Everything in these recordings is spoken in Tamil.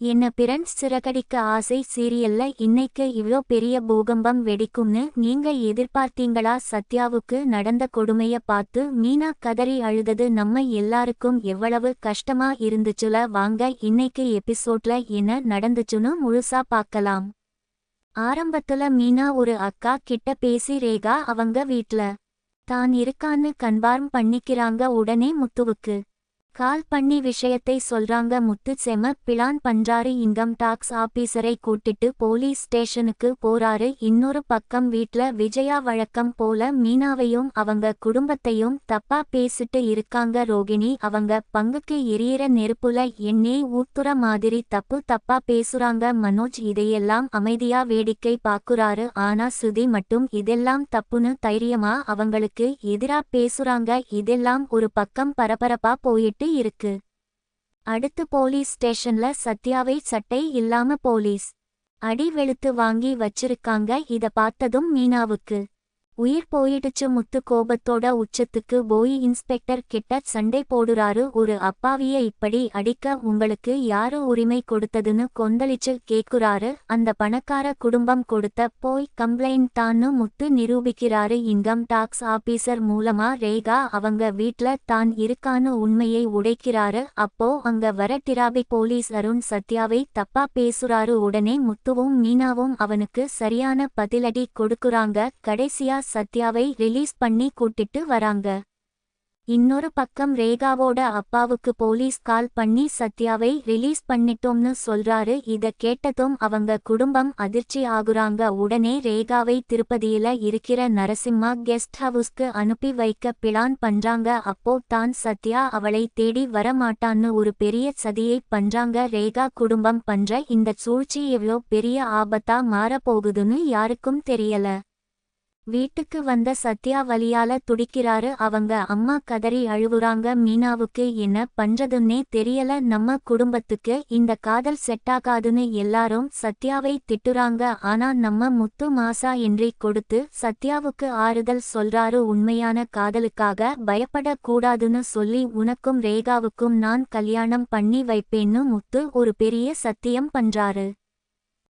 என்ன பிரண்ட்ஸ், சிறகடிக்க ஆசை சீரியல்ல இன்னைக்கு இவ்ளோ பெரிய பூகம்பம் வெடிக்கும்னு நீங்க எதிர்பார்த்தீங்களா? சத்யாவுக்கு நடந்த கொடுமைய பார்த்து மீனா கதறி அழுதது நம்ம எல்லாருக்கும் எவ்வளவு கஷ்டமா இருந்துச்சுல. வாங்க இன்னைக்கு எபிசோட்ல என்ன நடந்துச்சுன்னு முழுசா பார்க்கலாம். ஆரம்பத்துல மீனா ஒரு அக்கா கிட்ட பேசி ரேகா அவங்க வீட்ல தான் இருக்கான்னு கன்ஃபார்ம் பண்ணிக்கிறாங்க. உடனே முத்துவுக்கு கால் பண்ணி விஷயத்தை சொல்றாங்க. முத்து செம பிளான் பண்றாரு. இன்கம் டாக்ஸ் ஆபீசரை கூட்டிட்டு போலீஸ் ஸ்டேஷனுக்கு போறாரு. இன்னொரு பக்கம் வீட்ல விஜயா வழக்கம் போல மீனாவையும் அவங்க குடும்பத்தையும் தப்பா பேசிட்டு இருக்காங்க. ரோகிணி அவங்க பங்குக்கு எரியற நெருப்புல எண்ணெய் ஊத்துற மாதிரி தப்பா பேசுறாங்க. மனோஜ் இதையெல்லாம் அமைதியா வேடிக்கை பாக்குறாரு. ஆனா சுதி மட்டும் இதெல்லாம் தப்புன்னு தைரியமா அவங்களுக்கு எதிரா பேசுறாங்க. இதெல்லாம் ஒரு பக்கம் பரபரப்பா போயிட்டு இருக்கு. அடுத்து போலீஸ் ஸ்டேஷன்ல சத்யாவை சட்டை இல்லாம போலீஸ் அடி வெளுத்து வாங்கி வச்சிருக்காங்க. இத பார்த்ததும் மீனாவுக்கு உயிர் போயிடுச்சு. முத்து கோபத்தோட உச்சத்துக்கு போய் இன்ஸ்பெக்டர் கிட்ட சண்டை போடுறாரு. ஒரு அப்பாவிய இப்படி அடிக்க உங்களுக்கு யாரு உரிமை கொடுத்ததுன்னு கொந்தளிச்சு கேக்குறாரு. அந்த பணக்கார குடும்பம் கொடுத்த போய் கம்ப்ளைண்ட் தான்னு முத்து நிரூபிக்கிறாரு. இன்கம் டாக்ஸ் ஆபீசர் மூலமா ரேகா அவங்க வீட்ல தான் இருக்கான்னு உண்மையை உடைக்கிறாரு. அப்போ அங்க வர டிராபிக் போலீஸ் அருண் சத்யாவை தப்பா பேசுறாரு. உடனே முத்துவும் மீனாவும் அவனுக்கு சரியான பதிலடி கொடுக்குறாங்க. கடைசியா சத்யாவை ரிலீஸ் பண்ணி கூட்டிட்டு வராங்க. இன்னொரு பக்கம் ரேகாவோட அப்பாவுக்கு போலீஸ் கால் பண்ணி சத்யாவை ரிலீஸ் பண்ணிட்டோம்னு சொல்றாரு. இத கேட்டதும் அவங்க குடும்பம் அதிர்ச்சி ஆகுறாங்க. உடனே ரேகாவை திருப்பதியில இருக்கிற நரசிம்மா கெஸ்ட் ஹவுஸ்க்கு அனுப்பி வைக்க பிளான் பண்றாங்க. அப்போ தான் சத்யா அவளை தேடி வரமாட்டான்னு ஒரு பெரிய சதியை பண்றாங்க. ரேகா குடும்பம் பண்ற இந்த சூழ்ச்சி எவ்வளோ பெரிய ஆபத்தா மாறப்போகுதுன்னு யாருக்கும் தெரியல. வீட்டுக்கு வந்த சத்யா வலியால துடிக்கிறாரு. அவங்க அம்மா கதறி அழுவுறாங்க. மீனாவுக்கு என்ன பண்றதுன்னே தெரியல. நம்ம குடும்பத்துக்கு இந்த காதல் செட்டாகாதுன்னு எல்லாரும் சத்யாவை திட்டுறாங்க. ஆனா நம்ம முத்து மாசா என்ட்ரி கொடுத்து சத்யாவுக்கு ஆறுதல் சொல்றாரு. உண்மையான காதலுக்காக பயப்படக் கூடாதுன்னு சொல்லி உனக்கும் ரேகாவுக்கும் நான் கல்யாணம் பண்ணி வைப்பேன்னு முத்து ஒரு பெரிய சத்தியம் பண்றாரு.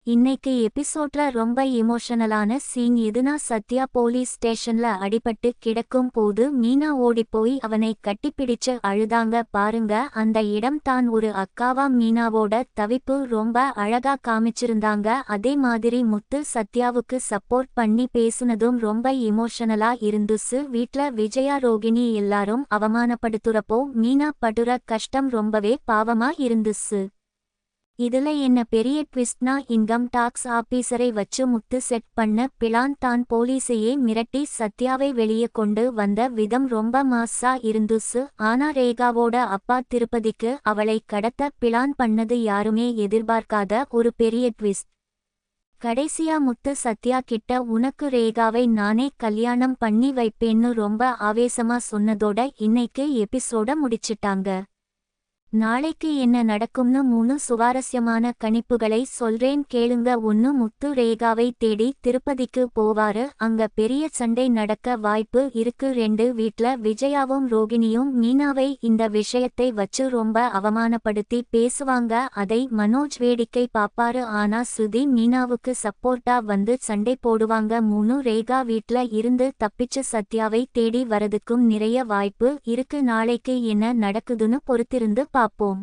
இன்னைக்கு எபிசோட்ல ரொம்ப எமோஷனலான சீன் எதுனா, சத்யா போலீஸ் ஸ்டேஷன்ல அடிபட்டு கிடக்கும் போது மீனா ஓடிப்போய் அவனை கட்டிப்பிடிச்சு அழுதாங்க பாருங்க. அந்த இடம் தான் ஒரு அக்காவா மீனாவோட தவிப்பு ரொம்ப அழகா காமிச்சிருந்தாங்க. அதே மாதிரி முத்து சத்யாவுக்கு சப்போர்ட் பண்ணி பேசுனதும் ரொம்ப எமோஷனலா இருந்துச்சு. வீட்ல விஜயா ரோகிணி எல்லாரும் அவமானப்படுத்துறப்போ மீனா படுற கஷ்டம் ரொம்பவே பாவமா இருந்துச்சு. இதுல என்ன பெரிய ட்விஸ்ட்னா, இன்கம் டாக்ஸ் ஆபீசரை வச்சு முத்து செட் பண்ண பிளான் தான் போலீஸையே மிரட்டி சத்யாவை வெளியே கொண்டு வந்த விதம் ரொம்ப மாஸா இருந்துச்சு. ஆனா ரேகாவோட அப்பா திருப்பதிக்கு அவளை கடத்த பிளான் பண்ணது யாருமே எதிர்பார்க்காத ஒரு பெரிய ட்விஸ்ட். கடைசியா முத்து சத்யா கிட்ட உனக்கு ரேகாவை நானே கல்யாணம் பண்ணி வைப்பேன்னு ரொம்ப ஆவேசமா சொன்னதோட இன்னைக்கு எபிசோட முடிச்சிட்டாங்க. நாளைக்கு என்ன நடக்கும்னு 3 சுவாரஸ்யமான கணிப்புகளை சொல்றேன் கேளுங்க. 1. முத்து ரேகாவை தேடி திருப்பதிக்கு போவாரு. அங்க பெரிய சண்டை நடக்க வாய்ப்பு இருக்கு. 2. வீட்ல விஜயாவும் ரோகிணியும் மீனாவை இந்த விஷயத்தை வச்சு ரொம்ப அவமானப்படுத்தி பேசுவாங்க. அதை மனோஜ் வேடிக்கை பாப்பாரு. ஆனா சுதி மீனாவுக்கு சப்போர்ட்டா வந்து சண்டை போடுவாங்க. 3. ரேகா வீட்ல இருந்து தப்பிச்சு சத்யாவை தேடி வரதுக்கும் நிறைய வாய்ப்பு இருக்கு. நாளைக்கு என்ன நடக்குதுன்னு பொறுத்திருந்து பார்ப்போம்.